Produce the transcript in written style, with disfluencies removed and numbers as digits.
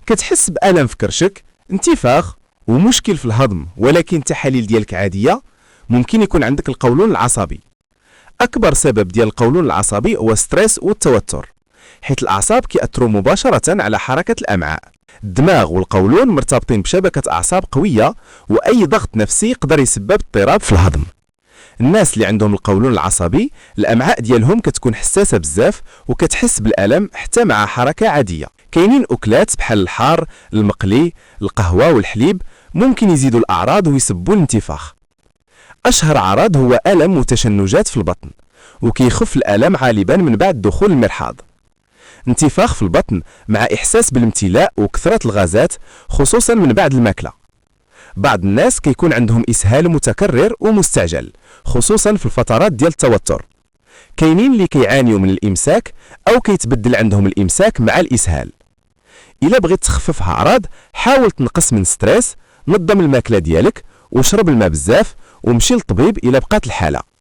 كتحس بألم في كرشك، انتفاخ ومشكل في الهضم ولكن التحاليل ديالك عادية، ممكن يكون عندك القولون العصبي. أكبر سبب ديال القولون العصبي هو ستريس والتوتر، حيث الأعصاب كيأثروا مباشرة على حركة الأمعاء. الدماغ والقولون مرتبطين بشبكة أعصاب قوية، وأي ضغط نفسي يقدر يسبب اضطراب في الهضم. الناس اللي عندهم القولون العصبي الأمعاء ديالهم كتكون حساسة بزاف وكتحس بالألم حتى مع حركة عادية. كاينين أكلات بحال الحار، المقلي، القهوة والحليب ممكن يزيدوا الأعراض ويسببوا الانتفاخ. أشهر عرض هو ألم وتشنجات في البطن، وكيخف الألم غالبا من بعد دخول المرحاض. انتفاخ في البطن مع إحساس بالامتلاء وكثرة الغازات خصوصا من بعد الماكلة. بعض الناس كيكون عندهم إسهال متكرر ومستعجل خصوصا في الفترات ديال التوتر. كاينين اللي كيعانيوا من الإمساك أو كيتبدل عندهم الإمساك مع الإسهال. إلا بغيت تخفف أعراض حاول تنقص من ستريس، نظم الماكلة ديالك وشرب الماء بزاف ومشي للطبيب إلا بقات الحالة.